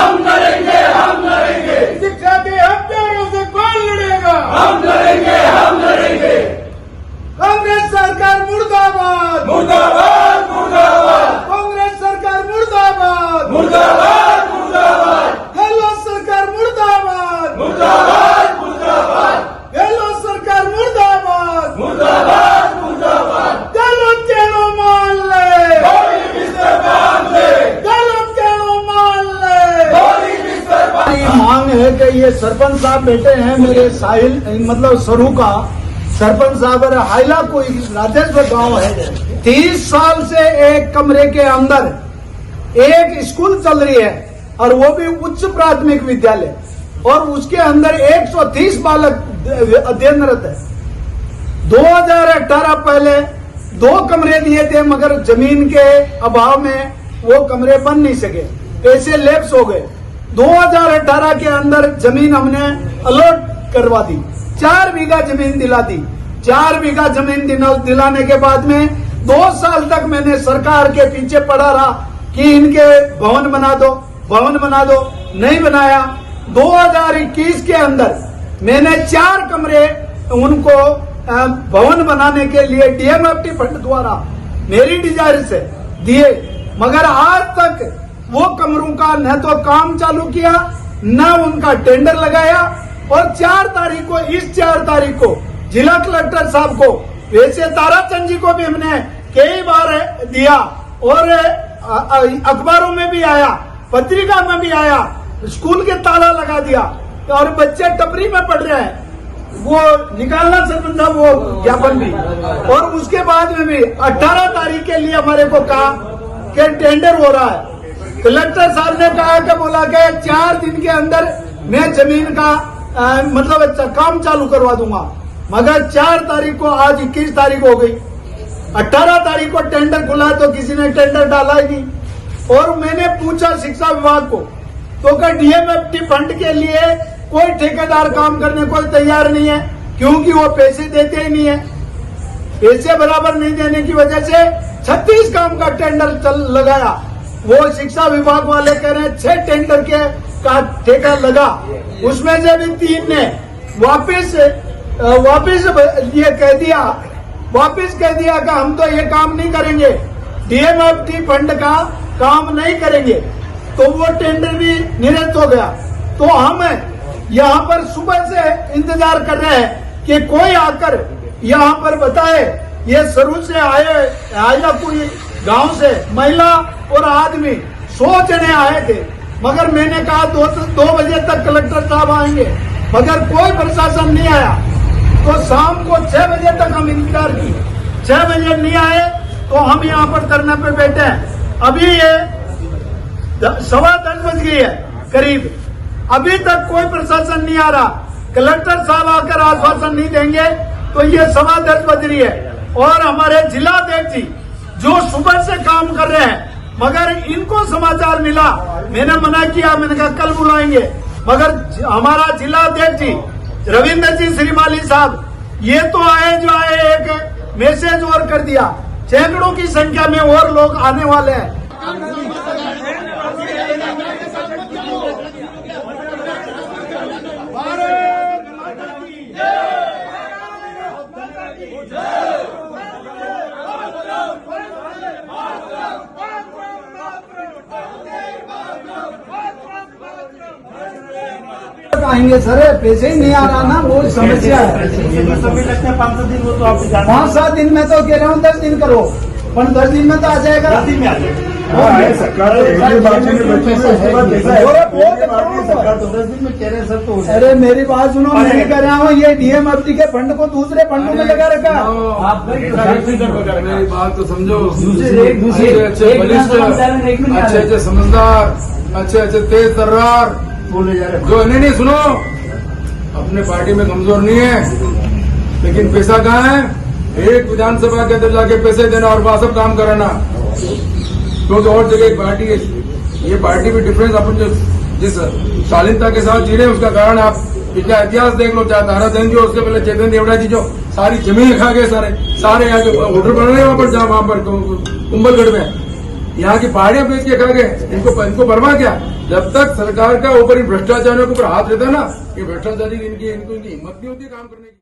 हम लड़ेंगे, हम लड़ेंगे। शिक्षा के हत्यारों से कौन लड़ेगा? हम लड़ेंगे, हम लड़ेंगे। कांग्रेस सरकार मुर्दाबाद, मुर्दाबाद, मुर्दाबाद, कांग्रेस सरकार मुर्दाबाद, मुर्दाबाद, मुर्दाबाद, गहलोत सरकार मुर्दाबाद, मुर्दाबाद, मुर्दाबाद, गहलोत सरकार मुर्दाबाद, मुर्दाबाद, मुर्दाबाद। गहलोत केनो मान ले, गोली बिस्तर बांध ले, गहलोत केनो मान ले। गोली बिस्तर बांध। ये मांग है कि ये सरपंच साहब बैठे हैं मेरे साहिल मतलब सरू का सरपंच साहब और हाइला कोई राजेश्वर गांव है। 30 साल से एक कमरे के अंदर एक स्कूल चल रही है और वो भी उच्च प्राथमिक विद्यालय और उसके अंदर 130 बालक अध्ययनरत है। 2018 पहले 2 कमरे दिए थे मगर जमीन के अभाव में वो कमरे बन नहीं सके, पैसे लैप्स हो गए। 2018 के अंदर जमीन हमने अलॉट करवा दी, 4 बीघा जमीन दिला दी। 4 बीघा जमीन दिलाने के बाद में 2 साल तक मैंने सरकार के पीछे पड़ा रहा कि इनके भवन बना दो, भवन बना दो, नहीं बनाया। 2021 के अंदर मैंने 4 कमरे उनको भवन बनाने के लिए डीएमएफटी फंड द्वारा मेरी डिजायर से दिए, मगर आज तक वो कमरों का न तो काम चालू किया न उनका टेंडर लगाया। और 4 तारीख को, इस 4 तारीख को जिला कलेक्टर साहब को, वैसे ताराचंद जी को भी हमने कई बार दिया और अखबारों में भी आया, पत्रिका में भी आया, स्कूल के ताला लगा दिया और बच्चे टपरी में पढ़ रहे हैं, वो निकालना सरपंच साहब वो ज्ञापन भी। और उसके बाद में भी 18 तारीख के लिए हमारे को कहा कि टेंडर हो रहा है। कलेक्टर साहब ने कहा कि बोला कि 4 दिन के अंदर मैं जमीन का मतलब काम चालू करवा दूंगा, मगर 4 तारीख को, आज 21 तारीख हो गई, 18 तारीख को टेंडर खुला तो किसी ने टेंडर डाला ही नहीं। और मैंने पूछा शिक्षा विभाग को तो क्या डीएमएफटी फंड के लिए कोई ठेकेदार काम करने को तैयार नहीं है क्योंकि वो पैसे देते ही नहीं है। पैसे बराबर नहीं देने की वजह से 36 काम का टेंडर लगाया। वो शिक्षा विभाग वाले कह रहे हैं 6 टेंडर का ठेका लगा, उसमें से भी 3 ने वापिस ये कह दिया कि हम तो ये काम नहीं करेंगे, डीएमएफटी फंड का काम नहीं करेंगे, तो वो टेंडर भी निरस्त हो गया। तो हम यहाँ पर सुबह से इंतजार कर रहे हैं कि कोई आकर यहाँ पर बताए। ये सरू से आया कोई गांव से महिला और आदमी 100 जने आए थे, मगर मैंने कहा 2 बजे तक कलेक्टर साहब आएंगे, मगर कोई प्रशासन नहीं आया। तो शाम को 6 बजे तक हम इंतजार किए, 6 बजे नहीं आए तो हम यहाँ पर धरने पे बैठे हैं। अभी ये 10:15 बज गई है करीब, अभी तक कोई प्रशासन नहीं आ रहा। कलेक्टर साहब आकर आश्वासन नहीं देंगे तो ये 10:15 बज रही है। और हमारे जिलाध्यक्ष जी जो सुबह से काम कर रहे हैं, मगर इनको समाचार मिला, मैंने मना किया, मैंने कहा कल बुलाएंगे, मगर हमारा जिलाध्यक्ष जी रविंद्र जी श्रीमाली साहब ये तो आए जो आए, एक मैसेज और कर दिया, सैकड़ों की संख्या में और लोग आने वाले हैं। आएंगे सर, पैसे ही नहीं आ रहा ना, वो समस्या है। 5-7 दिन वो तो आप 5-7 दिन में तो कह रहा हूँ 10 दिन करो, पर 10 दिन में तो आ जाएगा। 10 दिन में आ जाएगा। सरकार तो 10 दिन में कह रहे हैं सर। तो अरे मेरी बात सुनो, मैं नहीं कह रहा हूँ, ये डीएमएफटी के फंड को दूसरे फंडों में लगा रखा। आप मेरी बात तो समझो, दूसरे अच्छे बलिष्ठ, अच्छे समझदार, अच्छे तेज तर्रार बोले जा रहे जो नहीं सुनो, अपने पार्टी में कमजोर नहीं है, लेकिन पैसा कहाँ है? एक विधानसभा के अंदर जाके पैसे देना और वहां सब काम कराना, क्योंकि और जगह एक पार्टी है। ये पार्टी में डिफरेंस अपन जो जिस शालीनता के साथ जी रहे हैं उसका कारण आप क्या इतिहास देख लो, चाहे ताराचंद जी, उसके पहले चेतन देवड़ा जी जो सारी जमीन खा गए, सारे यहाँ के होटल बन रहे हैं वहां पर, जहाँ वहां पर कुंभलगढ़ में यहाँ की पहाड़ियां बेच के खा गए। इनको परवाह क्या? जब तक सरकार का ऊपर इन भ्रष्टाचारियों के ऊपर हाथ रहता है ना, ये भ्रष्टाचारी इनकी हिम्मत नहीं होती काम करने की।